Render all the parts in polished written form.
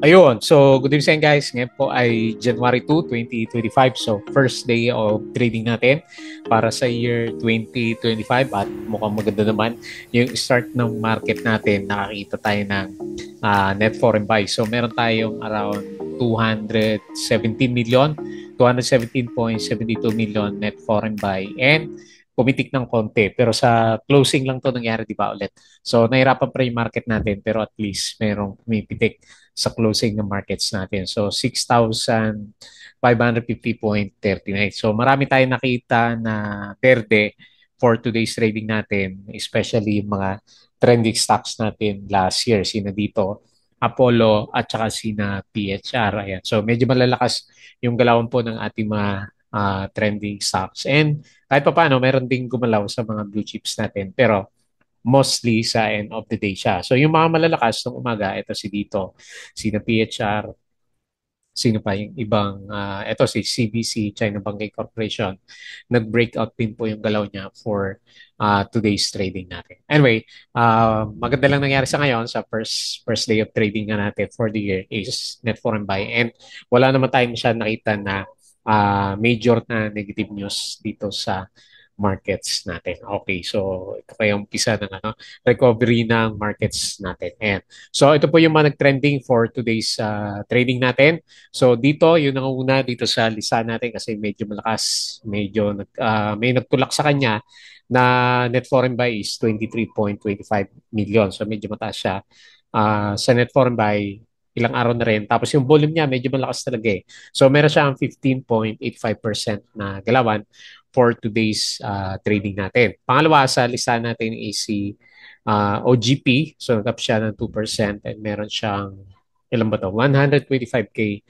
Ayun, so good evening guys. Ngayon po ay January 2, 2025. So first day of trading natin para sa year 2025 at mukhang maganda naman yung start ng market natin. Nakakita tayo ng net foreign buy. So meron tayong around 217 million, 217.72 million net foreign buy and pumitik ng konti. Pero sa closing lang to nangyari, di ba ulit? So nahirapan pa rin yung market natin pero at least merong pumipitik sa closing ng markets natin. So 6,550.39. So marami tayong nakita na berde for today's trading natin, especially yung mga trending stocks natin last year. Sina dito, Apollo at saka sina PHR. Ayan. So medyo malalakas yung galawan po ng ating mga trending stocks. And kahit pa paano, meron ding gumalaw sa mga blue chips natin. Pero mostly sa end of the day siya. So yung mga malalakas ng umaga, ito si dito, si na PHR, sino pa yung ibang, ito si CBC, China Banking Corporation, nag-breakout din po yung galaw niya for today's trading natin. Anyway, maganda lang nangyari sa ngayon sa first day of trading nga natin for the year is net foreign buy and wala naman tayong siya nakita na major na negative news dito sa markets natin. Okay, so ito pa yung umpisa ng recovery ng markets natin. And so ito po yung mga nag-trending for today's trading natin. So dito, yun ang una dito sa lista natin kasi medyo malakas, medyo may nagtulak sa kanya na net foreign buy is 23.25 million. So medyo mataas siya. Sa net foreign buy, ilang araw na rin. Tapos yung volume niya, medyo malakas talaga eh. So meron siyang 15.85% na galawan for today's trading natin. Pangalawa sa listahan natin is si OGP. So nagkap siya ng 2% and meron siyang ilan ba to? 125K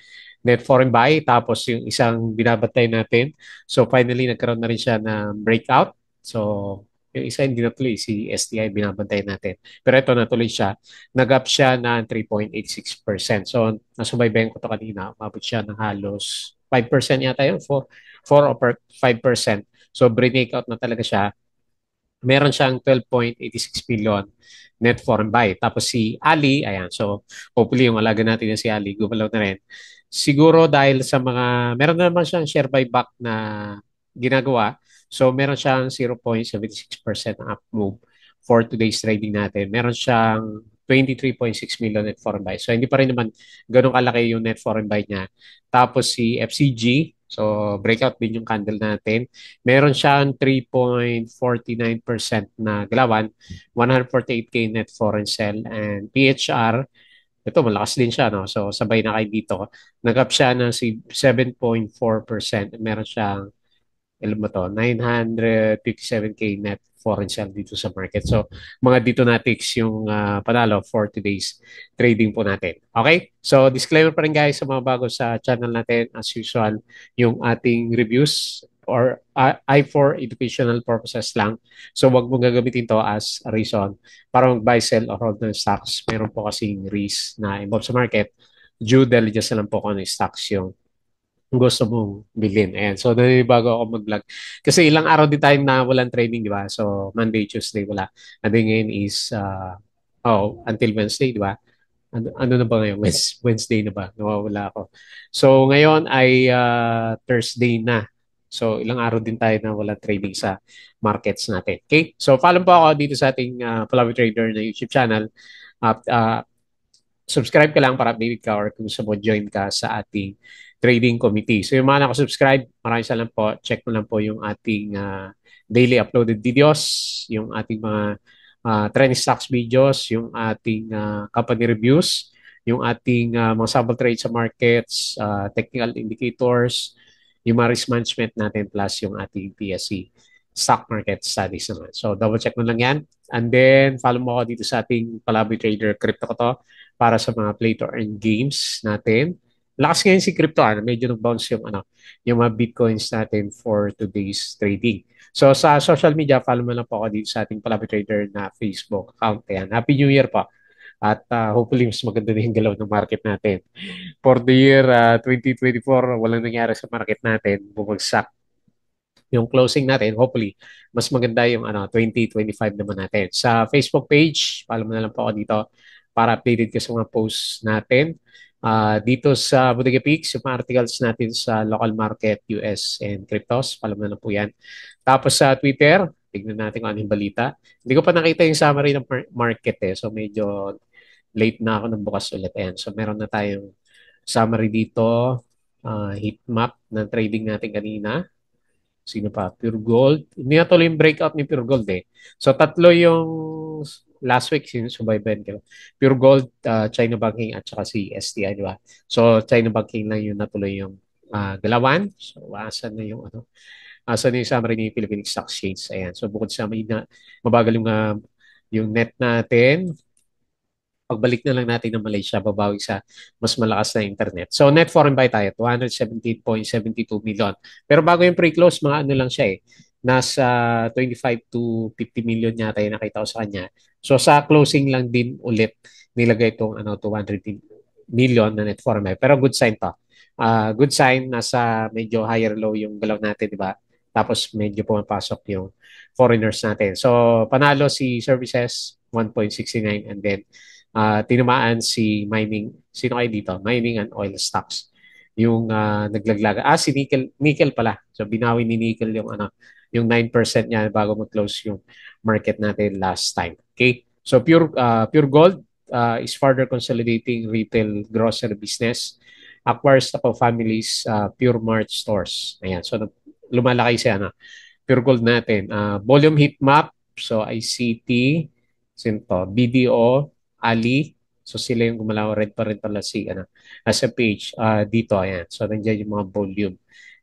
net foreign buy. Tapos yung isang binabantay natin. So finally nagkaroon na rin siya ng breakout. So yung isa hindi natuloy, si STI binabantay natin. Pero ito natuloy siya. Nag-up siya ng 3.86%. So nasubaybayan ko to kanina. Umabot siya ng halos 5% yata yun. 4 or 5%. So, breakout na talaga siya. Meron siyang 12.86 billion net foreign buy. Tapos si Ali, ayan, so hopefully yung alaga natin na si Ali, gumalaw na rin. Siguro dahil sa mga, meron na naman siyang share buyback na ginagawa. So meron siyang 0.76% up move for today's trading natin. Meron siyang 23.6 million net foreign buy. So hindi pa rin naman ganun kalaki yung net foreign buy niya. Tapos si FCG, so breakout din yung candle natin. Meron siyang 3.49% na galawan, 148K net foreign sell, and PHR, ito malakas din siya, no? So sabay na kayo dito. Nag-up siya ng 7.4%. Meron siyang ilan ba to? 957K net foreign sale dito sa market. So, mga dito natics yung panalo for today's trading po natin. Okay? So, disclaimer pa rin guys sa mga bago sa channel natin. As usual, yung ating reviews or I for educational purposes lang. So, wag mo gagamitin to as a reason para mag-buy, sell, or hold ng stocks. Meron po kasing risk na involved sa market. Due diligence na lang po kung ano yung stocks yung gusto mong bilhin. Ayan. So, bago ako mag-vlog. Kasi ilang araw din tayo na walang training, di ba? So, Monday, Tuesday, wala. And then ngayon is, until Wednesday, di ba? Ano na ba ngayon? Wednesday na ba? Nawawala ako. So, ngayon ay Thursday na. So, ilang araw din tayo na walang trading sa markets natin. Okay? So, follow po ako dito sa ating Palawi Trader na YouTube channel. At subscribe ka lang para updated ka or kung gusto mo join ka sa ating trading committee. So yung mga nakasubscribe, maraming salamat po. Check mo lang po yung ating daily uploaded videos, yung ating mga trending stocks videos, yung ating company reviews, yung ating mga sample trades sa markets, technical indicators, yung mga risk management natin plus yung ating PSC stock market studies naman. So double check mo lang yan. And then follow mo ako dito sa ating Palaboy Trader Crypto ko to para sa mga play to earn games natin. Lakas ngayon si crypto, medyo nag-bounce yung yung mga bitcoins natin for today's trading. So sa social media, follow mo lang po ako dito sa ating Palabi Trader na Facebook account. Ayan. Happy New Year po. At hopefully mas maganda na yung galaw ng market natin. For the year 2024, walang nangyari sa market natin. Bumagsak yung closing natin. Hopefully, mas maganda yung 2025 naman natin. Sa Facebook page, follow mo na lang po ako dito para updated ka sa mga posts natin. Dito sa Bodega Peaks, yung mga articles natin sa local market, US, and cryptos. Palaman na po yan. Tapos sa Twitter, tignan natin kung ano yung balita. Hindi ko pa nakita yung summary ng market eh. So medyo late na ako nang bukas ulit. Ayan. So meron na tayong summary dito. Heat map ng trading natin kanina. Sino pa? Pure Gold. Hindi na tuloy yung breakout ni Pure Gold eh. So tatlo yung last week sinusubaybayan ko. Pure Gold, China Banking at saka si STI, di ba? So China Banking lang yung natuloy yung galawan. So asan na yung ano? Asan na yung summary ni Philippine Stock Exchange? Ayan. So bukod sa mabagal yung net natin, pagbalik na lang natin ng Malaysia, babawi sa mas malakas na internet. So net foreign buy tayo, 217.72 million. Pero bago yung pre-close, mga ano lang siya eh. Nasa 25 to 50 million yata yung nakita ko sa kanya. So sa closing lang din ulit nilagay itong 200 million na net foreign buy. Pero good sign to. Good sign, nasa medyo higher low yung galaw natin, di ba? Tapos medyo pumapasok yung foreigners natin. So panalo si services 1.69 and then tinamaan si mining, sino kayo dito? Mining and oil stocks. Yung naglaglaga. Si nickel pala. So binawi ni nickel yung yung 9% niya bago mag-close yung market natin last time. Okay? So pure gold is further consolidating retail grocery business. Acquires stock of families Pure Mart stores. Ayan. So lumalaki siya pure gold natin. Volume heat map. So ICT, sinto, BDO, Ali. So sila yung gumalaw. Red pa rin pala si as a page dito. Ayan. So nandiyan yung mga volume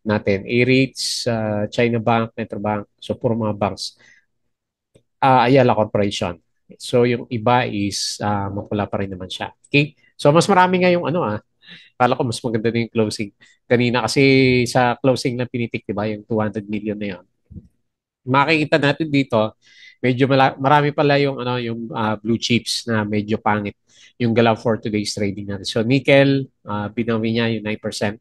natin. A-Rates, China Bank, Metrobank. So puro mga banks. Ayala Corporation. So yung iba is mapula pa rin naman siya. Okay? So mas marami nga yung kala ko mas maganda na yung closing. Kanina kasi sa closing lang pinitik, di ba? Yung 200 million na yun. Makikita natin dito, medyo marami pala yung blue chips na medyo pangit yung galaw for today's trading natin. So nickel, binawi niya yung 9%.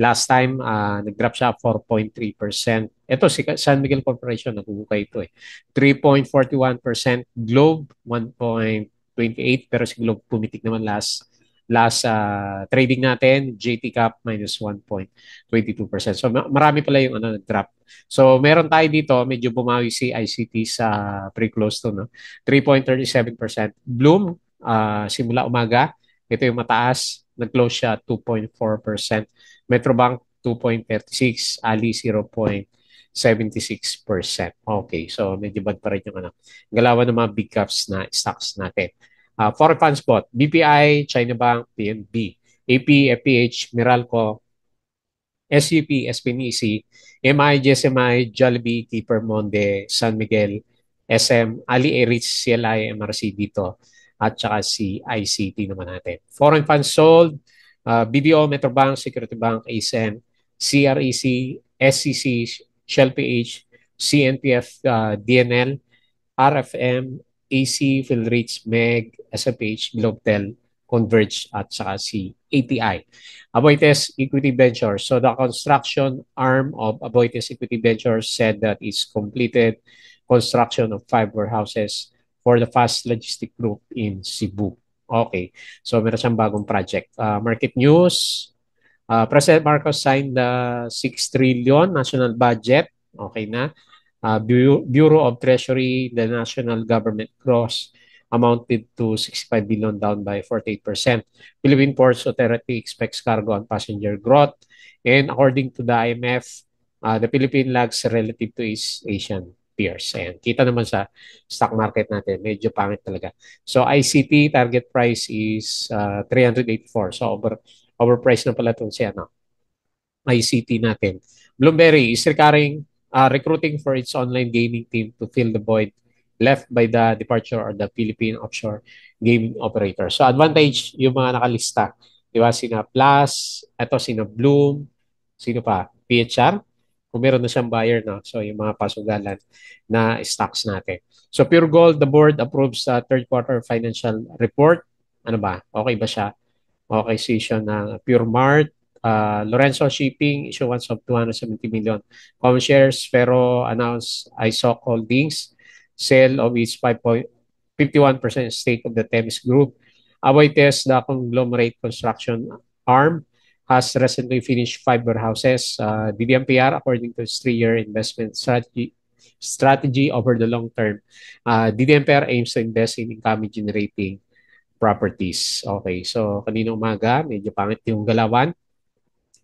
Last time, nag-drop siya 4.3%. Ito, si San Miguel Corporation, nagubuka ito eh. 3.41%. Globe, 1.28%. Pero si Globe pumitik naman last trading natin, JT Cap minus 1.22%. So marami pala yung nag-drop. So meron tayo dito, medyo bumawi si ICT sa pre-close to, no? 3.37%. Bloom, simula umaga, ito yung mataas, nag-close siya 2.4%. Metrobank 2.36%, Ali 0.76%. Okay, so medyo bad pa rin yung galawan ng mga big caps na stocks natin. Foreign fund spot, BPI, China Bank, PNB, AP, FPH, Meralco, SUP, SPNEC, MI, GSMI, Jollibee, Keeper Monde, San Miguel, SM, Ali Erich, CLI, MRC dito, at saka si ICT naman natin. Foreign funds sold, BDO, Metrobank, Security Bank, ASEN, CREC, SCC, Shell PH, CNPF, DNL, RFM, AC, Philreach, MEG, SFH, Globetel, Converge, at saka si ATI. Aboitiz Equity Ventures. So the construction arm of Aboitiz Equity Ventures said that it's completed construction of 5 warehouses for the Fast Logistic Group in Cebu. Okay. So meron siyang bagong project. Market news. President Marcos signed the 6 trillion national budget. Okay na. Bureau of Treasury, the national government gross amounted to 65 billion, down by 48%. Philippine Ports Authority expects cargo and passenger growth. And according to the IMF, the Philippine lags relative to its Asian peers. Ayan. Kita naman sa stock market natin, medyo pangit talaga. So ICT target price is 384. So overpriced na pala itong ICT natin. Bloomberry is recruiting for its online gaming team to fill the void left by the departure of the Philippine offshore gaming operator. So advantage yung mga nakalista. Di ba? Sina Plus, ito sina Bloom, sino pa? PHR. Kung meron na siyang buyer, no? So yung mga pasugalan na stocks natin. So Pure Gold, the board approves the third quarter financial report. Ano ba? Okay ba siya? Okay, session ng Pure Mart, Lorenzo Shipping, issuance of 270 million common shares, pero announce ISOC Holdings, sale of its 5.51% stake of the Temis Group, Aboitiz, the conglomerate construction arm, has recently finished 5 warehouses. The DMPR, according to its 3-year investment strategy over the long term, the DMPR aims to invest in income-generating properties. Okay, so kanina umaga, medyo pangit yung galawan.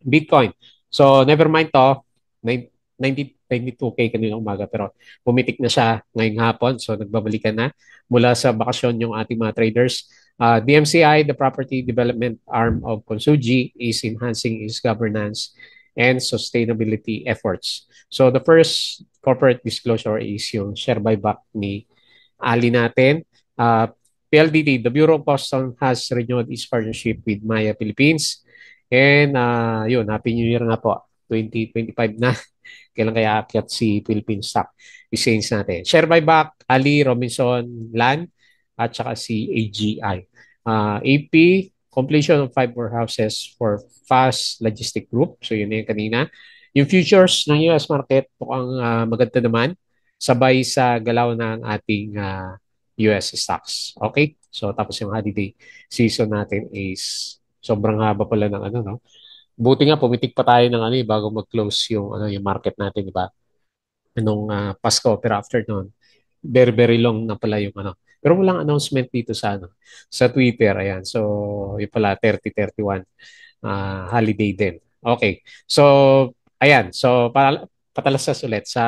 Bitcoin. So, never mind to. 92K kanina umaga pero pumitik na siya ngayong hapon. So, nagbabalikan na mula sa bakasyon yung ating mga traders. DMCI, the property development arm of Konsuji, is enhancing its governance and sustainability efforts. So, the first corporate disclosure is yung share buyback ni Ali natin. PLDT, the Bureau of Customs has renewed its partnership with Maya Philippines. And yun, Happy New Year nga po. 2025 na. Kailan kaya akyat si Philippine Stock Exchange natin. Share buyback, Ali, Robinson, Lan, at saka si AGI. AP, completion of 5 warehouses for Fast Logistic Group. So yun na yung kanina. Yung futures ng US market, mukhang maganda naman. Sabay sa galaw ng ating US stocks. Okay? So tapos yung holiday season natin is sobrang haba pala ng ano, no? Buti nga pumitik pa tayo ng ano bago mag-close yung ano yung market natin, di ba? Anong Pasko pero after noon, very very long na pala yung ano. Pero walang announcement dito sa ano sa Twitter, ayan. So, yung pala 30-31 holiday din. Okay. So, ayan. So, patalastas ulit sa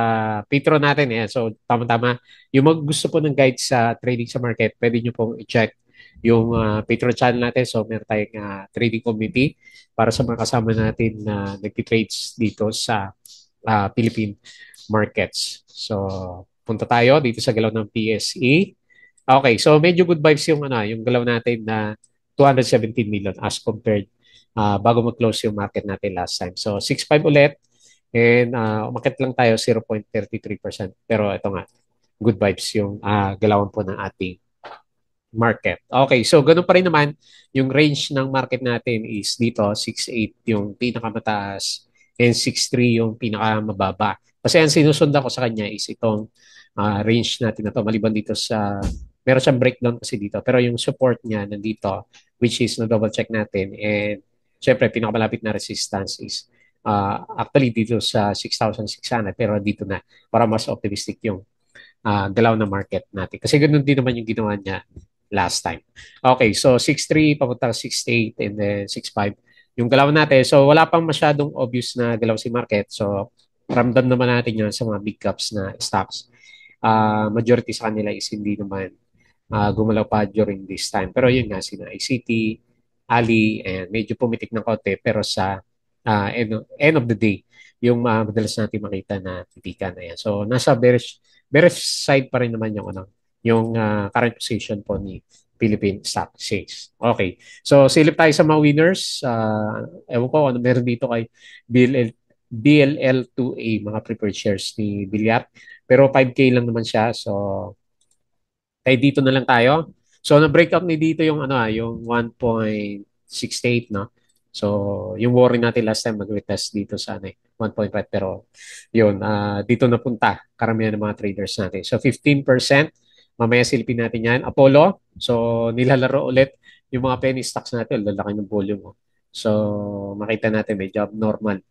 Petro natin. Ayan. So, tama-tama. Yung mag gusto po ng guide sa trading sa market, pwede nyo pong i-check yung Petro channel natin. So, meron tayong trading committee para sa mga kasama natin na nag-trades dito sa Philippine markets. So, punta tayo dito sa galaw ng PSE. Okay, so medyo good vibes yung ano, yung galaw natin na 217 million as compared bago mag-close yung market natin last time. So 6.5 ulit and umakit lang tayo 0.33%. Pero ito nga, good vibes yung galawan po ng ating market. Okay, so ganun pa rin naman, yung range ng market natin is dito, 6.8 yung pinakamataas and 6.3 yung pinakamababa. Kasi ang sinusundan ko sa kanya is itong range natin na to, maliban dito sa, meron siyang breakdown kasi dito, pero yung support niya nandito, which is na-double check natin, and syempre, pinakamalapit na resistance is actually dito sa 6,600, pero dito na, para mas optimistic yung galaw na market natin. Kasi ganun din naman yung ginawa niya last time. Okay, so 6.3 papunta 6.8 and then 6.5 yung galaw natin. So wala pang masyadong obvious na galaw si market. So ramdam naman natin yan sa mga big caps na stocks. Majority sa kanila is hindi naman gumalaw pa during this time. Pero yun nga, sina ICT, Ali, and medyo pumitik ng konti. Pero sa end of the day, yung madalas natin makita na titikan na yan. So nasa bearish side pa rin naman yung ano, yung current position po ni Philippine Stock Exchange. Okay. So, silip tayo sa mga winners. Ewan ko ano meron dito kay BLL2A, mga preferred shares ni Bilyat. Pero 5K lang naman siya. So, kaya dito na lang tayo. So, na-breakout ni dito yung ano yung 1.68, no? So, yung worry natin last time mag-retest dito sa ano, 1.5 pero yun, dito napunta karamihan ng mga traders natin. So, 15%, mamaya silipin natin yan. Apollo, so nilalaro ulit yung mga penny stocks natin, lalaki ng volume. Oh. So, makita natin medyo abnormal.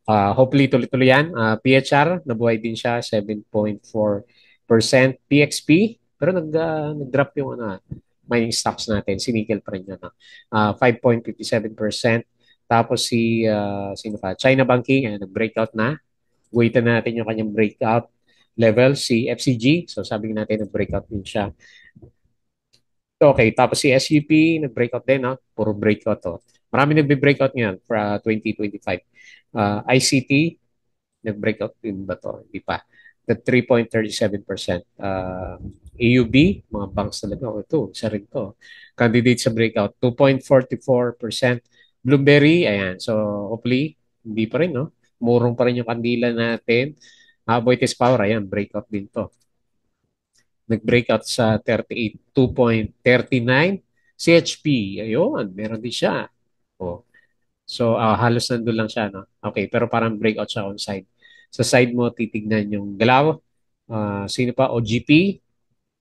Hopefully tuloy-tuloy yan. PHR, nabuhay din siya, 7.4%. PXP, pero nag-drop yung ano, mining stocks natin. Si nickel pa rin yan. 5.57%. Tapos sino pa? China Banking, nag-breakout na. Waitan natin yung kanyang breakout level. Si FCG, so sabi natin nag-breakout din siya. Okay, tapos si SUP, nag-breakout din, no? Puro breakout to. Marami nagbe-breakout ngayon for 2025. ICT, nag-breakout din ba to? Hindi pa. The 3.37%. AUB, mga banks talaga. Oh, ito, isa rin to. Candidate sa breakout, 2.44%. Bloomberry, ayan. So, hopefully, hindi pa rin, no? Murong pa rin yung kandila natin. Aboitiz Power, ayan, breakout din to. Nag-breakout sa 38, 2.39. CHP, ayun, meron din siya. Oh. So, halos nandun lang siya, no? Okay, pero parang breakout siya on side. Sa side mo, titignan yung galaw. Sino pa? OGP.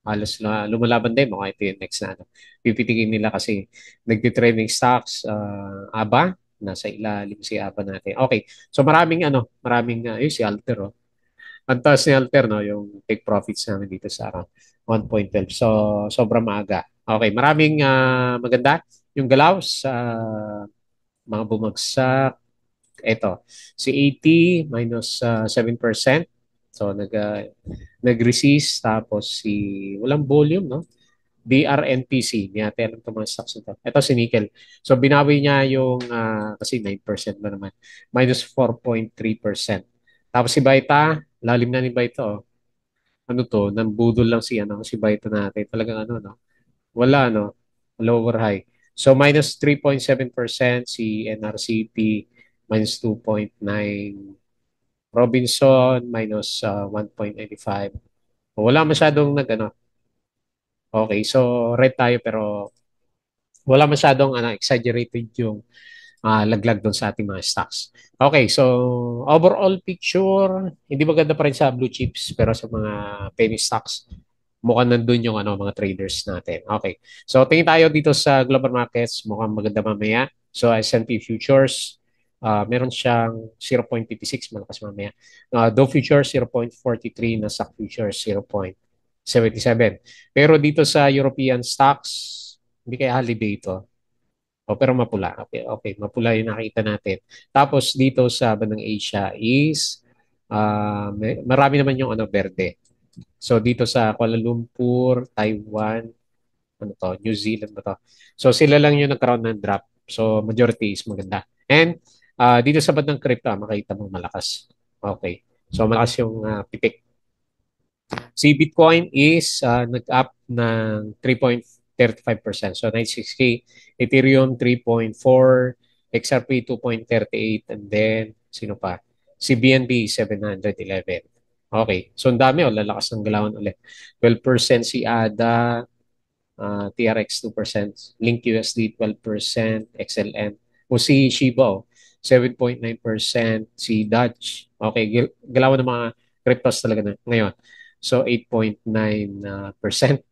halos na lumalaban din mga ito yung next na ano. Pipitikin nila kasi nagtitrending stocks, ABA, nasa ilalim si ABA natin. Okay, so maraming, yun si Alter, oh. Ang taas ni Alter, no, yung take profits namin dito sa 1.12. So, sobrang maaga. Okay, maraming maganda yung galaw sa mga bumagsak. Ito, si AT minus 7%. So, nag-resist. Tapos walang volume, no? BRNPC, hindi natin alam itong mga stocks nito. Ito si Nickel. So, binawi niya yung, kasi 9% na naman, minus 4.3%. Tapos si Baita, lalim na ni Baita, oh. Ano to, nambudol lang si Baita natin. Talagang ano, no? Wala, no? Lower high. So, minus 3.7% si NRCP, minus 2.9. Robinson, minus 1.95. Wala masyadong okay, so red tayo pero wala masyadong exaggerated yung laglag doon sa ating mga stocks. Okay, so overall picture, hindi maganda pa rin sa blue chips pero sa mga penny stocks, mukhang nandun yung mga traders natin. Okay, so tingin tayo dito sa global markets, mukhang maganda mamaya. So S&P futures, meron siyang 0.56, malakas mamaya. Dow futures 0.43, Nasdaq futures 0.77. Pero dito sa European stocks, hindi kaya holiday ito. O, pero mapula. Okay, okay, mapula yung nakita natin. Tapos dito sa bandang Asia is marami naman yung verde. So dito sa Kuala Lumpur, Taiwan, New Zealand ba to? So sila lang yung nagkaroon ng drop. So majority is maganda. And dito sa bandang crypto, makita mo malakas. Okay. So malakas yung pitik. Si Bitcoin is nag-up ng 3.35%. So 96K. Ethereum 3.4, XRP 2.38, and then sino pa? Si BNB 711. Okay. So ang dami, lalakas ng galawan ulit. 12% si ADA, TRX 2%, Link USD 12%, XLM. O si Shiba, 7.9%, si Dodge. Okay, galawan ng mga cryptos talaga na ngayon. So 8.9%.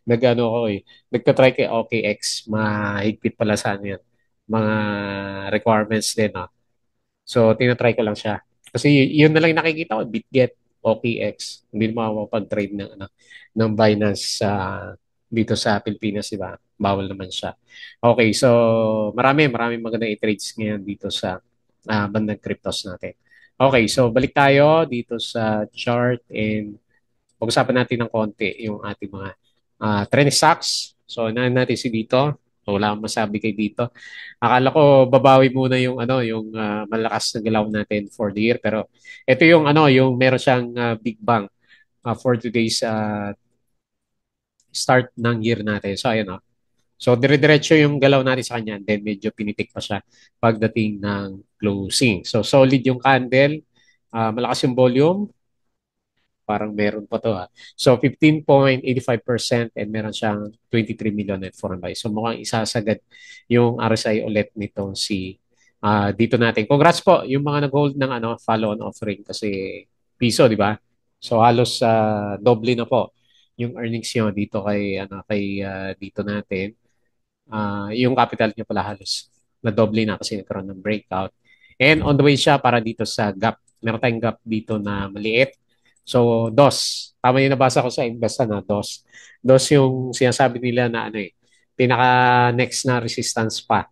Nag-ano ako eh. Nagka-try kay OKX. Mahigpit pala sa ano yan. Mga requirements din. No? So, tinatry ko lang siya. Kasi yun na lang yung nakikita ko, BitGet, OKX. Hindi mo makapag-trade ng Binance dito sa Pilipinas, di ba? Bawal naman siya. Okay, so maraming magandang i-trades ngayon dito sa bandang cryptos natin. Okay, so balik tayo dito sa chart and pag-usapan natin ng konti yung ating mga trend stocks. So, unahin natin si dito. So, wala akong masabi kay dito. Akala ko babawi muna yung malakas na galaw natin for the year. Pero ito yung meron siyang big bang for today's start ng year natin. So, ayun, oh. So, dire-diretso yung galaw natin sa kanya. Then, medyo pinitik pa siya pagdating ng closing. So, solid yung candle. Malakas yung volume. Parang meron pa to. So 15.85% and meron siyang 23 million net foreign buy. So mukhang isasagad yung RSI ulit nitong si dito natin. Congrats po yung mga nag-hold ng follow-on offering kasi piso, di ba? So halos doble na po yung earnings niyo dito kay dito natin. Yung capital niya pala halos na doble na kasi nagkaroon ng breakout. And on the way siya para dito sa gap. Meron tayong gap dito na maliit. So, DOS. Tama yung nabasa ko sa Investa na DOS. DOS yung sinasabi nila na pinaka next na resistance pa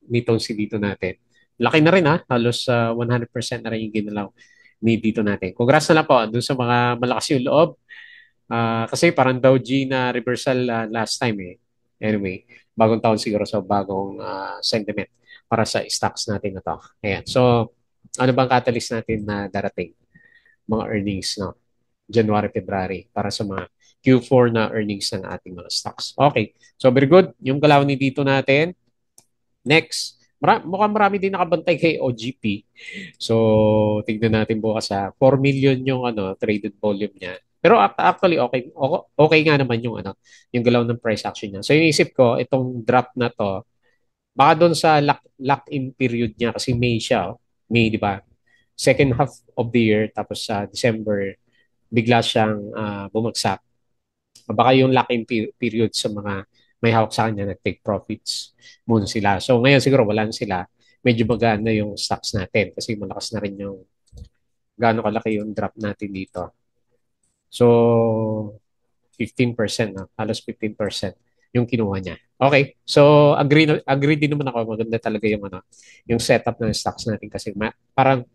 nitong si dito natin. Laki na rin halos 100% na rin yung ginalaw ni dito natin. Congrats na lang po dun sa mga malakas yung loob. Kasi parang Dow G na reversal last time eh. Anyway, bagong taon siguro so bagong sentiment para sa stocks natin na to. Ayan. So, ano bang catalyst natin na darating? Mga earnings, no? January, February para sa mga Q4 na earnings ng ating mga stocks. Okay. So, very good. Yung galaw ni dito natin. Next. Mukhang marami din nakabantay kay OGP. So, tignan natin bukas 4 million yung traded volume niya. Pero actually okay nga naman yung galaw ng price action niya. So iniisip ko itong drop na to baka doon sa lock-in period niya kasi May siya, May, di ba? Second half of the year tapos sa December bigla siyang bumagsak. Baka yung lock-in period sa mga may hawak sa kanya nag-take profits muna sila. So ngayon siguro wala na sila. Medyo magaan na yung stocks natin kasi malakas na rin yung gaano kalaki yung drop natin dito. So 15%, no? Halos 15% yung kinuha niya. Okay. So agree din naman ako maganda talaga yung yung setup ng stocks natin kasi parang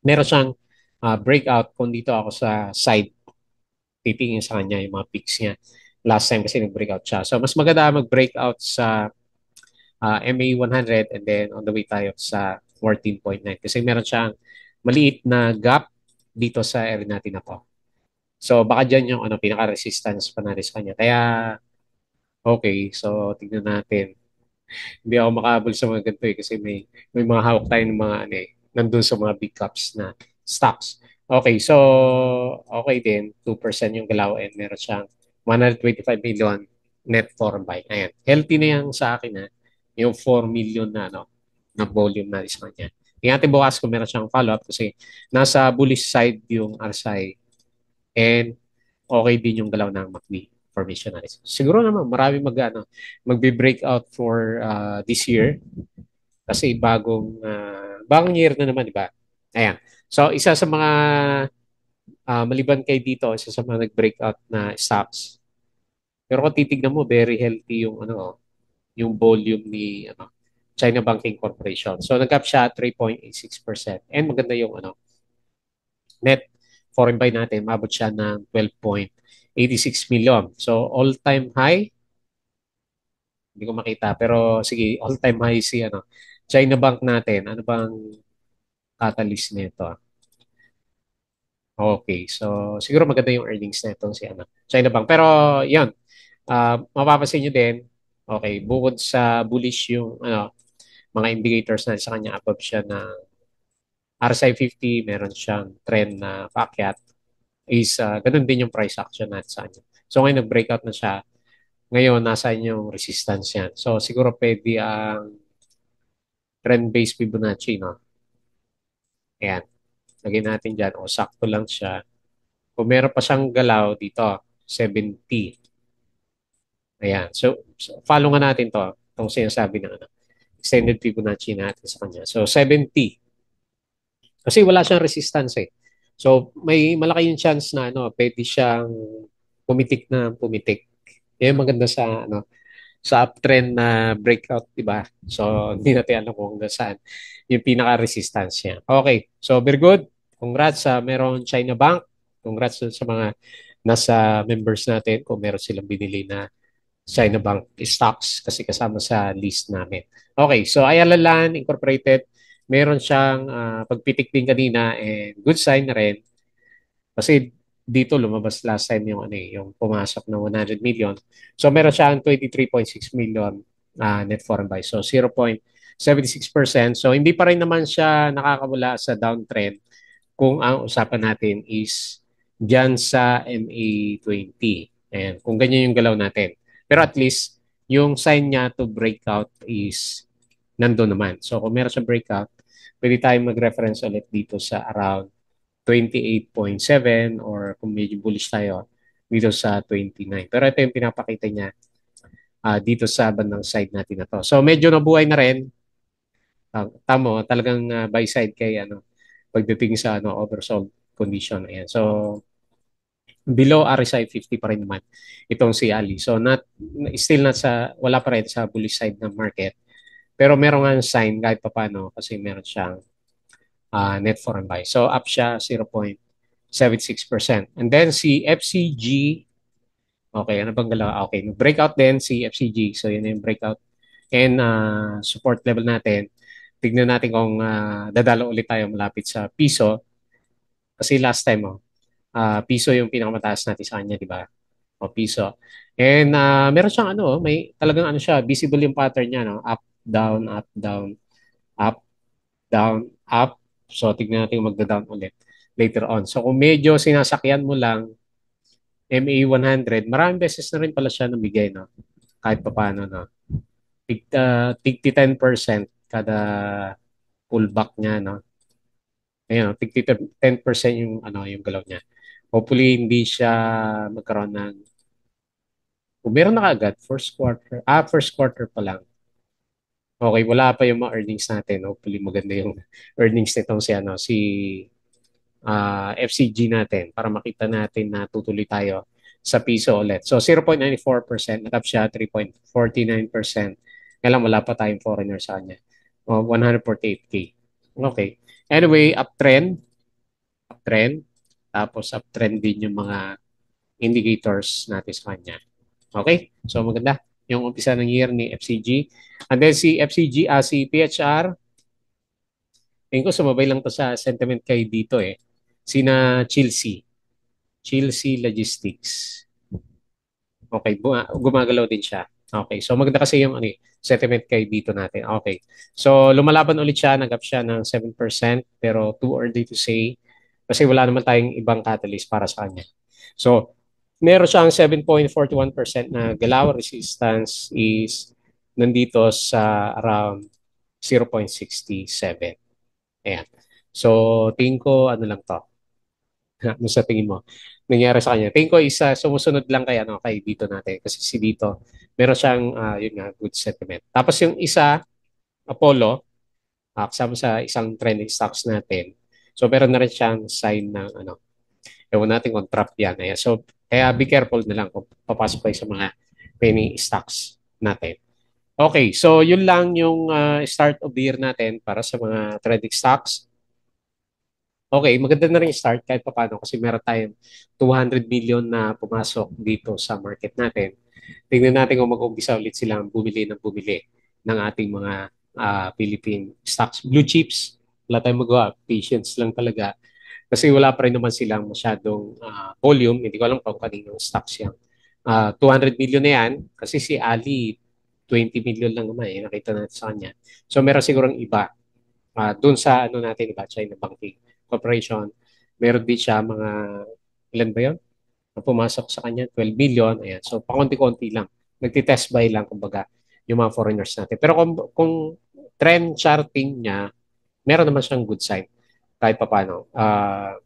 meron siyang breakout kung dito ako sa side titingin sa kanya yung mga picks niya. Last time kasi nag-breakout siya. So mas maganda mag-breakout sa MA 100 and then on the way tayo sa 14.9 kasi meron siyang maliit na gap dito sa area natin na to. So baka dyan yung pinaka-resistance pa natin sa kanya. Kaya okay, so tignan natin. Hindi ako makahabol sa mga ganito kasi may mga hawak tayo ng mga nandun sa mga big caps na stocks. Okay, so okay din, 2% yung galaw and meron siyang 125 million net foreign buy. Ayan, healthy na yan sa akin yung 4 million na na volume na sa kanya. Tingnan natin bukas kung meron siyang follow-up kasi nasa bullish side yung RSI and okay din yung galaw ng MACD formation natin. Siguro naman marami magbe-breakout for this year kasi bagong year na naman, di ba? Ayan. So isa sa mga maliban kay dito, isa sa mga nag-breakout na stocks. Pero kung titignan mo, very healthy yung yung volume ni China Banking Corporation. So nag-up siya 3.86% and maganda yung net foreign buy natin, mabot siya ng 12.86 million. So all-time high, hindi ko makita. Pero sige, all-time high si China Bank natin. Ano bang catalyst nito? Okay, so siguro maganda yung earnings na itong si China Bank. Pero yan, mapapansin nyo din, okay, bukod sa bullish yung mga indicators na sa kanya, above siya na RSI 50, meron siyang trend na paakyat, is ganun din yung price action natin sa kanya. So ngayon nag-breakout na siya. Ngayon, nasa yung resistance yan. So siguro pwede ang trend-based Fibonacci, no? Ayan. Lagyan natin dyan. O, sakto lang siya. Kung meron pa siyang galaw dito, 70. Ayan. So follow nga natin to. Itong sinasabi ng extended Fibonacci natin sa kanya. So, 70. Kasi wala siyang resistance eh. So, may malaki yung chance na pwede siyang pumitik na pumitik. Yan yung maganda sa uptrend na breakout, di ba? So, hindi natin alam kung hanggang saan yung pinaka-resistance niya. Okay. So, very good. Congrats sa meron China Bank. Congrats sa mga nasa members natin kung meron silang binili na China Bank stocks kasi kasama sa list namin. Okay. So, Ayala Land Incorporated, meron siyang pagpitik din kanina and good sign na rin kasi dito lumabas last time yung yung pumasok na 100 million. So meron siyang 23.6 million net foreign buy. So 0.76%. So hindi pa rin naman siya nakakawala sa downtrend kung ang usapan natin is dyan sa MA20. Ayan, kung ganyan yung galaw natin. Pero at least yung sign niya to breakout is nandun naman. So kung meron sa breakout, pwede tayong mag-reference ulit dito sa around 28.7 or kung medyo bullish tayo dito sa 29. Pero ito yung pinapakita niya dito sa bandang side natin na to. So medyo nabuhay na rin. Tamo, talagang buy side kay pagdating sa oversold condition. Ayan. So below RSI 50 pa rin naman itong si Ali. So still wala pa rin sa bullish side ng market. Pero meron nga sign kahit pa paano kasi meron siyang net foreign buy. So up siya 0.76%. And then si FCG, okay, ano bang galaw? Okay, breakout din si FCG. So yun yung breakout and support level natin. Tignan natin kung dadalo ulit tayo malapit sa piso. Kasi last time, piso yung pinakamataas natin sa kanya, di ba? O piso. And meron siyang may talagang siya, visible yung pattern niya, no? Up, down, up, down, up, down, up. So, tignan natin kung magda-down ulit later on. So, kung medyo sinasakyan mo lang MA 100, maraming beses na rin pala siya namigay, no? Kahit pa paano, no? Tig 10% kada pullback niya, no? Ayun, tig 10% yung, yung galaw niya. Hopefully, hindi siya magkaroon ng Kung meron na kaagad, first quarter pa lang. Okay, wala pa yung mga earnings natin. Hopefully maganda yung earnings nitong si FCG natin para makita natin na tutuloy tayo sa piso ulit. So 0.94%, natap siya 3.49%. Kailan wala pa tayong foreigner sa kanya. 148K. Okay. Anyway, uptrend. Tapos uptrend din yung mga indicators natin sa kanya. Okay? So maganda yung umpisa ng year ni FCG. And then si FCG, si PHR, tingin ko sumabay lang to sa sentiment kay dito eh. Sina Chelsea Logistics. Okay, gumagalaw din siya. Okay, so maganda kasi yung sentiment kay dito natin. Okay, so lumalaban ulit siya, nag-up siya ng 7%, pero too early to say kasi wala naman tayong ibang catalyst para sa kanya. So, meron siyang 7.41% na galaw. Resistance is nandito sa around 0.67. Ayan. So, tingin ko, ano lang to, ano sa tingin mo nangyari sa kanya? Tingin ko isa sumusunod lang kay kay dito natin kasi si dito meron siyang yun nga good sentiment. Tapos yung isa Apollo kasama sa isang trending stocks natin. So meron na rin siyang sign ng ewan natin kung trap yan. Ayan. So kaya be careful na lang kung papasok kayo sa mga penny stocks natin. Okay, so yun lang yung start of the year natin para sa mga trending stocks. Okay, maganda na rin start kahit paano kasi meron tayong 200 million na pumasok dito sa market natin. Tingnan natin kung mag-umpisa ulit silang bumili ng ating mga Philippine stocks. Blue chips, wala tayong magawa. Patience lang talaga. Kasi wala pa rin naman silang masyadong volume. Hindi ko alam kung kaninong stocks yan. 200 million na yan kasi si Ali 20 million lang naman nakita natin sa kanya. So meron sigurong iba doon sa natin iba, China Banking Corporation, meron din siya mga, ilan ba yun? Na pumasok sa kanya, 12 million. Ayan. So, pakonti-konti lang. Nagtitest buy lang, kumbaga, yung mga foreigners natin. Pero kung trend charting niya, meron naman siyang good sign kahit pa paano.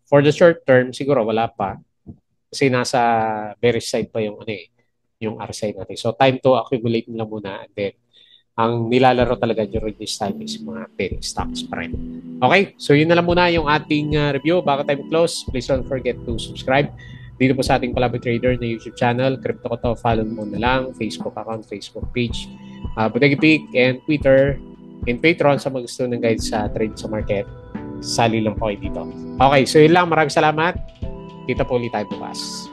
For the short term, siguro wala pa. Kasi nasa bearish side pa yung yung RSI natin. So, time to accumulate lang muna and then ang nilalaro talaga during this time is mga penny stocks pa rin. Okay, so yun na lang muna yung ating review. Bago tayo close, please don't forget to subscribe dito po sa ating Palabra Trader na YouTube channel. Crypto ko to, follow mo na lang. Facebook account, Facebook page, Bodega Peak, and Twitter, and Patreon sa mga gusto ng guide sa trade sa market. Sali lang po kayo dito. Okay, so yun lang. Maraming salamat. Kita po ulit tayo bukas.